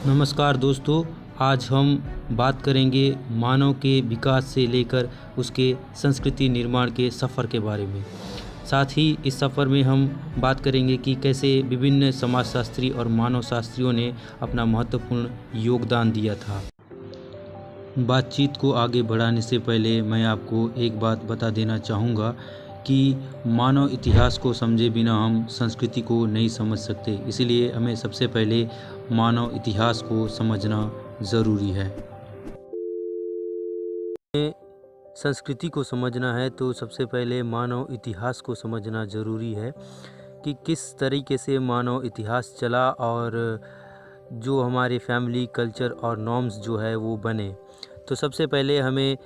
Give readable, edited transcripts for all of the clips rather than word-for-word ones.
नमस्कार दोस्तों, आज हम बात करेंगे मानव के विकास से लेकर उसके संस्कृति निर्माण के सफ़र के बारे में। साथ ही इस सफ़र में हम बात करेंगे कि कैसे विभिन्न समाजशास्त्री और मानव शास्त्रियों ने अपना महत्वपूर्ण योगदान दिया था। बातचीत को आगे बढ़ाने से पहले मैं आपको एक बात बता देना चाहूँगा कि मानव इतिहास को समझे बिना हम संस्कृति को नहीं समझ सकते। इसलिए हमें सबसे पहले मानव इतिहास को समझना ज़रूरी है। संस्कृति को समझना है तो सबसे पहले मानव इतिहास को समझना ज़रूरी है कि किस तरीके से मानव इतिहास चला और जो हमारे फैमिली कल्चर और नॉर्म्स जो है वो बने। तो सबसे पहले हमें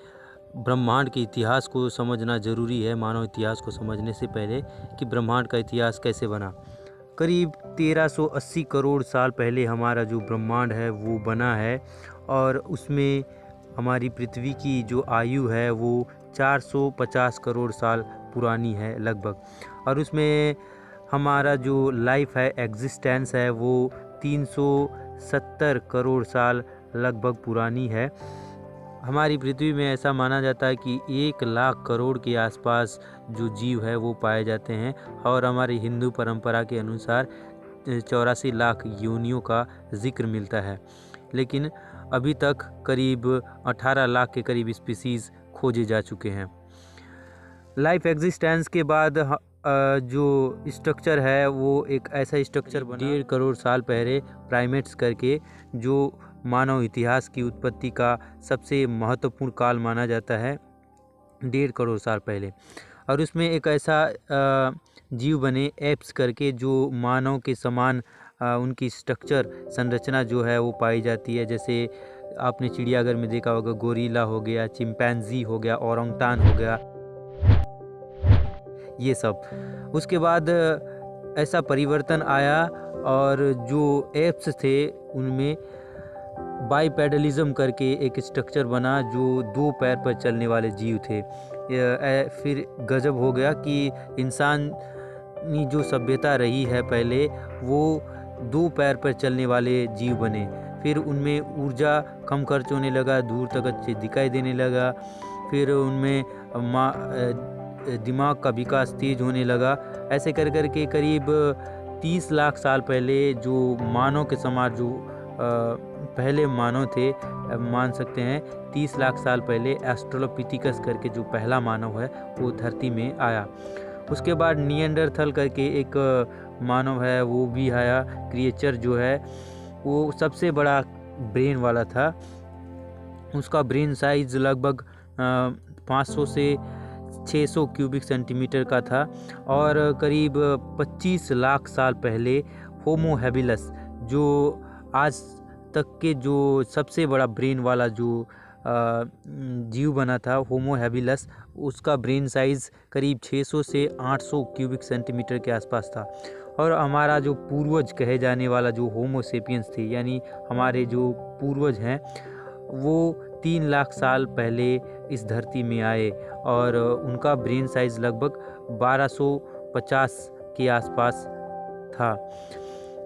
ब्रह्मांड के इतिहास को समझना ज़रूरी है, मानव इतिहास को समझने से पहले, कि ब्रह्मांड का इतिहास कैसे बना। करीब 1380 करोड़ साल पहले हमारा जो ब्रह्मांड है वो बना है और उसमें हमारी पृथ्वी की जो आयु है वो 450 करोड़ साल पुरानी है लगभग, और उसमें हमारा जो लाइफ है, एग्जिस्टेंस है, वो 370 करोड़ साल लगभग पुरानी है। हमारी पृथ्वी में ऐसा माना जाता है कि 1 लाख करोड़ के आसपास जो जीव है वो पाए जाते हैं, और हमारी हिंदू परंपरा के अनुसार 84 लाख योनियों का जिक्र मिलता है। लेकिन अभी तक करीब 18 लाख के करीब स्पीसीज़ खोजे जा चुके हैं। लाइफ एग्जिस्टेंस के बाद जो स्ट्रक्चर है वो एक ऐसा स्ट्रक्चर बना 1.5 करोड़ साल पहले प्राइमेट्स करके, जो मानव इतिहास की उत्पत्ति का सबसे महत्वपूर्ण काल माना जाता है, 1.5 करोड़ साल पहले। और उसमें एक ऐसा जीव बने एप्स करके, जो मानव के समान उनकी स्ट्रक्चर संरचना जो है वो पाई जाती है। जैसे आपने चिड़ियाघर में देखा होगा, गोरिल्ला हो गया, चिंपैंजी हो गया, ओरंगटान हो गया, ये सब। उसके बाद ऐसा परिवर्तन आया और जो एप्स थे उनमें बाइपेडलिज्म करके एक स्ट्रक्चर बना, जो 2 पैर पर चलने वाले जीव थे। फिर गजब हो गया कि इंसान की जो सभ्यता रही है पहले, वो 2 पैर पर चलने वाले जीव बने। फिर उनमें ऊर्जा कम खर्च होने लगा, दूर तक अच्छे दिखाई देने लगा। फिर उनमें दिमाग का विकास तेज होने लगा। ऐसे कर कर के करीब 30 लाख साल पहले जो मानव के समाज, जो पहले मानव थे, मान सकते हैं 30 लाख साल पहले एस्ट्रोलोपिथिकस करके जो पहला मानव है वो धरती में आया। उसके बाद निएंडरथल करके एक मानव है वो भी आया। क्रिएचर जो है वो सबसे बड़ा ब्रेन वाला था। उसका ब्रेन साइज लगभग 500 से 600 क्यूबिक सेंटीमीटर का था। और करीब 25 लाख साल पहले होमो हैबिलस, जो आज तक के जो सबसे बड़ा ब्रेन वाला जो जीव बना था, होमो हैबिलस, उसका ब्रेन साइज़ करीब 600 से 800 क्यूबिक सेंटीमीटर के आसपास था। और हमारा जो पूर्वज कहे जाने वाला जो होमो सेपियंस थे, यानी हमारे जो पूर्वज हैं, वो 3 लाख साल पहले इस धरती में आए और उनका ब्रेन साइज़ लगभग 1250 के आसपास था।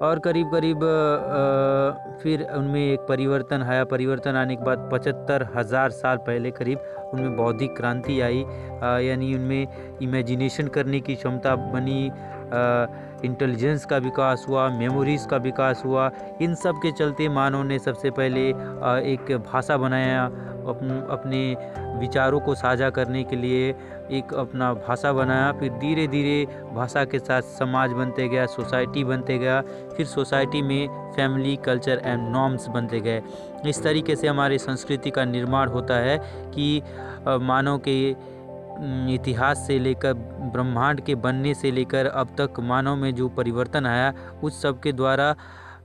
और करीब करीब फिर उनमें एक परिवर्तन आया। परिवर्तन आने के बाद 75,000 साल पहले करीब उनमें बौद्धिक क्रांति आई, यानी उनमें इमेजिनेशन करने की क्षमता बनी, इंटेलिजेंस का विकास हुआ, मेमोरीज़ का विकास हुआ। इन सब के चलते मानव ने सबसे पहले एक भाषा बनाया, अपने विचारों को साझा करने के लिए एक अपना भाषा बनाया। फिर धीरे धीरे भाषा के साथ समाज बनते गया, सोसाइटी बनते गया, फिर सोसाइटी में फैमिली, कल्चर एंड नॉर्म्स बनते गए। इस तरीके से हमारी संस्कृति का निर्माण होता है कि मानव के इतिहास से लेकर ब्रह्मांड के बनने से लेकर अब तक मानव में जो परिवर्तन आया, उस सब के द्वारा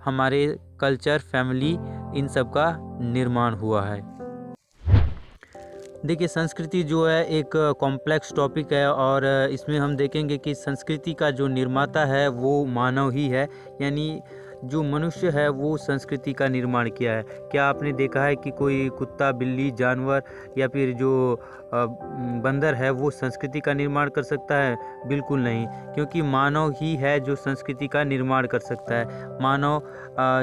हमारे कल्चर, फैमिली, इन सब का निर्माण हुआ है। देखिए, संस्कृति जो है एक कॉम्प्लेक्स टॉपिक है और इसमें हम देखेंगे कि संस्कृति का जो निर्माता है वो मानव ही है। यानी जो मनुष्य है वो संस्कृति का निर्माण किया है। क्या आपने देखा है कि कोई कुत्ता, बिल्ली, जानवर या फिर जो बंदर है वो संस्कृति का निर्माण कर सकता है? बिल्कुल नहीं, क्योंकि मानव ही है जो संस्कृति का निर्माण कर सकता है। मानव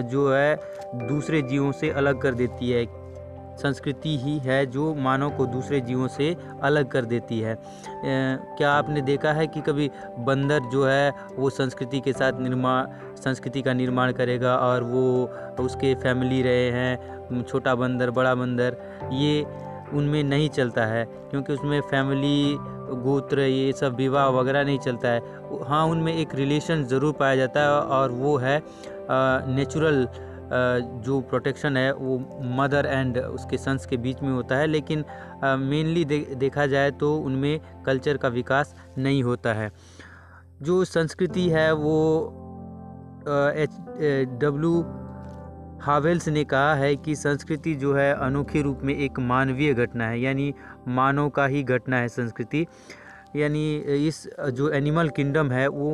जो है दूसरे जीवों से अलग कर देती है। संस्कृति ही है जो मानव को दूसरे जीवों से अलग कर देती है। क्या आपने देखा है कि कभी बंदर जो है वो संस्कृति के साथ संस्कृति का निर्माण करेगा और वो उसके फैमिली रहे हैं, छोटा बंदर, बड़ा बंदर, ये उनमें नहीं चलता है, क्योंकि उसमें फैमिली, गोत्र, ये सब विवाह वगैरह नहीं चलता है। हाँ, उनमें एक रिलेशन ज़रूर पाया जाता है और वो है नेचुरल जो प्रोटेक्शन है वो मदर एंड उसके सन्स के बीच में होता है, लेकिन मेनली देखा जाए तो उनमें कल्चर का विकास नहीं होता है। जो संस्कृति है वो डब्ल्यू हावेल्स ने कहा है कि संस्कृति जो है अनोखे रूप में एक मानवीय घटना है, यानी मानव का ही घटना है संस्कृति। यानी इस जो एनिमल किंगडम है वो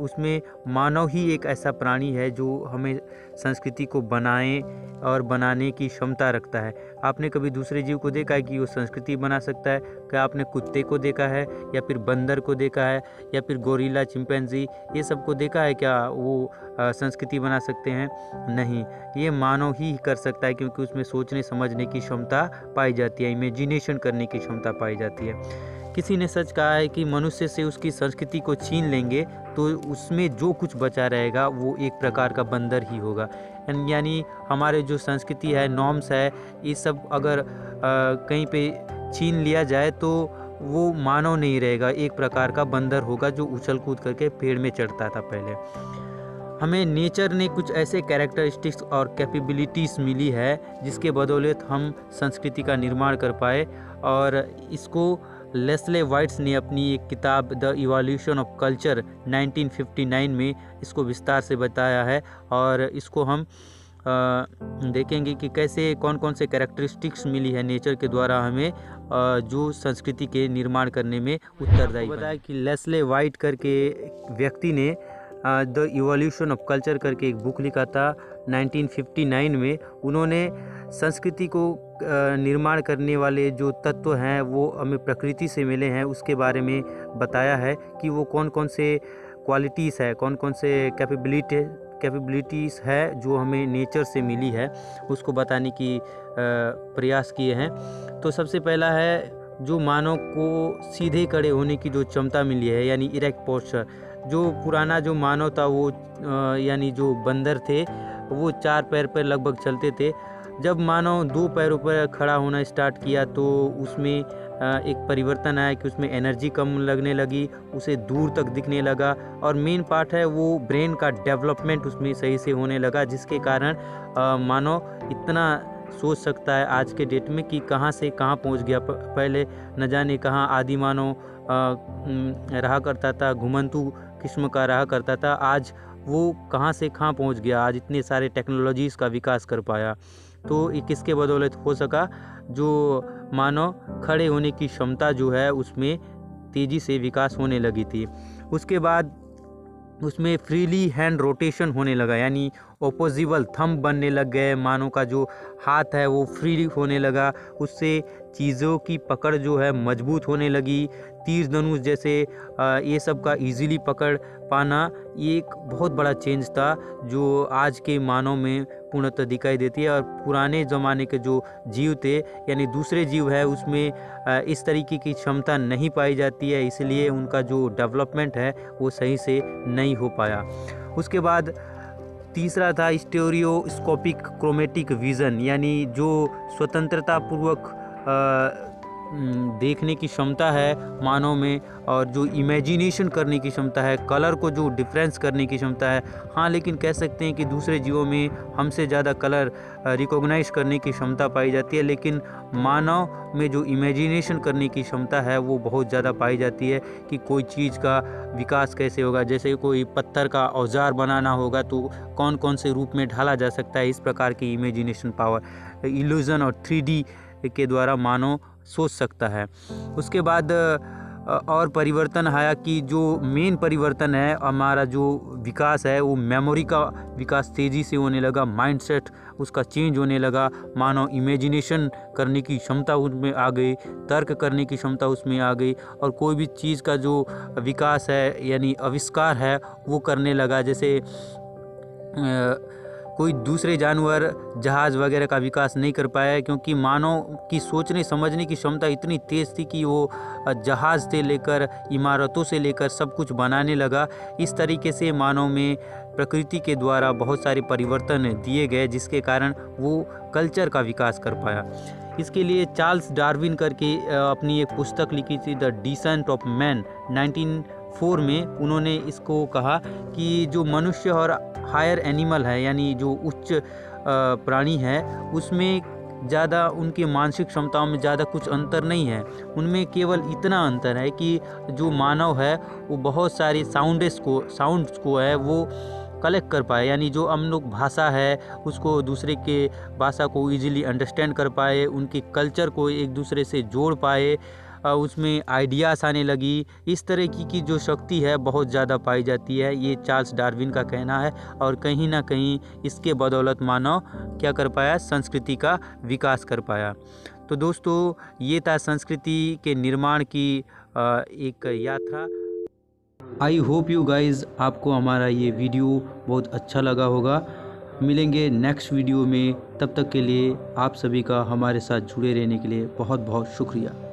उसमें मानव ही एक ऐसा प्राणी है जो हमें संस्कृति को बनाने की क्षमता रखता है। आपने कभी दूसरे जीव को देखा है कि वो संस्कृति बना सकता है? क्या आपने कुत्ते को देखा है या फिर बंदर को देखा है या फिर गोरिल्ला, चिंपैंजी, ये सब को देखा है? क्या वो संस्कृति बना सकते हैं? नहीं, ये मानव ही कर सकता है, क्योंकि उसमें सोचने समझने की क्षमता पाई जाती है, इमेजिनेशन करने की क्षमता पाई जाती है। किसी ने सच कहा है कि मनुष्य से उसकी संस्कृति को छीन लेंगे तो उसमें जो कुछ बचा रहेगा वो एक प्रकार का बंदर ही होगा। यानी हमारे जो संस्कृति है, नॉर्म्स है, ये सब अगर कहीं पे छीन लिया जाए तो वो मानव नहीं रहेगा, एक प्रकार का बंदर होगा जो उछल कूद करके पेड़ में चढ़ता था पहले। हमें नेचर ने कुछ ऐसे कैरेक्टरिस्टिक्स और कैपेबिलिटीज़ मिली है जिसके बदौलत हम संस्कृति का निर्माण कर पाए, और इसको लेस्ले वाइट्स ने अपनी एक किताब द इवोल्यूशन ऑफ कल्चर 1959 में इसको विस्तार से बताया है। और इसको हम देखेंगे कि कैसे कौन कौन से कैरेक्टरिस्टिक्स मिली है नेचर के द्वारा हमें जो संस्कृति के निर्माण करने में उत्तरदायी बताया कि लेस्ले वाइट करके व्यक्ति ने द इवोल्यूशन ऑफ कल्चर करके एक बुक लिखा था 1959 में। उन्होंने संस्कृति को निर्माण करने वाले जो तत्व हैं वो हमें प्रकृति से मिले हैं, उसके बारे में बताया है कि वो कौन कौन से क्वालिटीज़ है, कौन कौन से कैपेबिलिटीज़ है जो हमें नेचर से मिली है, उसको बताने की प्रयास किए हैं। तो सबसे पहला है जो मानव को सीधे खड़े होने की जो क्षमता मिली है, यानी इरेक्ट पोस्चर। जो पुराना जो मानव था वो यानी जो बंदर थे वो 4 पैर पर लगभग चलते थे। जब मानव 2 पैरों पर खड़ा होना स्टार्ट किया तो उसमें एक परिवर्तन आया कि उसमें एनर्जी कम लगने लगी, उसे दूर तक दिखने लगा, और मेन पार्ट है वो ब्रेन का डेवलपमेंट उसमें सही से होने लगा, जिसके कारण मानव इतना सोच सकता है आज के डेट में कि कहाँ से कहाँ पहुँच गया। पहले न जाने कहाँ आदि मानव रहा करता था, घुमंतू किस्म का रहा करता था, आज वो कहाँ से कहाँ पहुँच गया, आज इतने सारे टेक्नोलॉजीज़ का विकास कर पाया। तो ये किसके बदौलत हो सका? जो मानव खड़े होने की क्षमता जो है उसमें तेज़ी से विकास होने लगी थी। उसके बाद उसमें फ्रीली हैंड रोटेशन होने लगा, यानी ओपोजिबल थंब बनने लग गए, मानव का जो हाथ है वो फ्री होने लगा, उससे चीज़ों की पकड़ जो है मजबूत होने लगी। तीर धनुष जैसे ये सब का इजीली पकड़ पाना, ये एक बहुत बड़ा चेंज था जो आज के मानव में पूर्णतः दिखाई देती है। और पुराने ज़माने के जो जीव थे, यानी दूसरे जीव है, उसमें इस तरीके की क्षमता नहीं पाई जाती है, इसलिए उनका जो डेवलपमेंट है वो सही से नहीं हो पाया। उसके बाद तीसरा था स्टीरियोस्कोपिक क्रोमेटिक विज़न, यानी जो स्वतंत्रता पूर्वक देखने की क्षमता है मानव में, और जो इमेजिनेशन करने की क्षमता है, कलर को जो डिफरेंस करने की क्षमता है। हाँ, लेकिन कह सकते हैं कि दूसरे जीवों में हमसे ज़्यादा कलर रिकॉग्नाइज करने की क्षमता पाई जाती है, लेकिन मानव में जो इमेजिनेशन करने की क्षमता है वो बहुत ज़्यादा पाई जाती है कि कोई चीज़ का विकास कैसे होगा। जैसे कोई पत्थर का औजार बनाना होगा तो कौन कौन से रूप में ढाला जा सकता है, इस प्रकार की इमेजिनेशन पावर, इल्यूज़न और 3D के द्वारा मानव सोच सकता है। उसके बाद और परिवर्तन आया कि जो मेन परिवर्तन है हमारा जो विकास है वो मेमोरी का विकास तेज़ी से होने लगा, माइंडसेट उसका चेंज होने लगा, मानव इमेजिनेशन करने की क्षमता उसमें आ गई, तर्क करने की क्षमता उसमें आ गई और कोई भी चीज़ का जो विकास है यानी आविष्कार है वो करने लगा। जैसे कोई दूसरे जानवर जहाज़ वगैरह का विकास नहीं कर पाया क्योंकि मानव की सोचने समझने की क्षमता इतनी तेज़ थी कि वो जहाज़ से लेकर इमारतों से लेकर सब कुछ बनाने लगा। इस तरीके से मानव में प्रकृति के द्वारा बहुत सारे परिवर्तन दिए गए जिसके कारण वो कल्चर का विकास कर पाया। इसके लिए चार्ल्स डार्विन करके अपनी एक पुस्तक लिखी थी द डिसेंट ऑफ मैन 1904 में। उन्होंने इसको कहा कि जो मनुष्य और हायर एनिमल है यानी जो उच्च प्राणी है उसमें ज़्यादा उनके मानसिक क्षमताओं में ज़्यादा कुछ अंतर नहीं है। उनमें केवल इतना अंतर है कि जो मानव है वो बहुत सारे साउंड्स को है वो कलेक्ट कर पाए, यानी जो हम लोग भाषा है उसको दूसरे के भाषा को इजीली अंडरस्टैंड कर पाए, उनके कल्चर को एक दूसरे से जोड़ पाए, उसमें आइडियाज़ आने लगी। इस तरह की जो शक्ति है बहुत ज़्यादा पाई जाती है, ये चार्ल्स डार्विन का कहना है। और कहीं ना कहीं इसके बदौलत मानव क्या कर पाया, संस्कृति का विकास कर पाया। तो दोस्तों ये था संस्कृति के निर्माण की एक यात्रा। आई होप यू गाइज़ आपको हमारा ये वीडियो बहुत अच्छा लगा होगा। मिलेंगे नेक्स्ट वीडियो में, तब तक के लिए आप सभी का हमारे साथ जुड़े रहने के लिए बहुत बहुत शुक्रिया।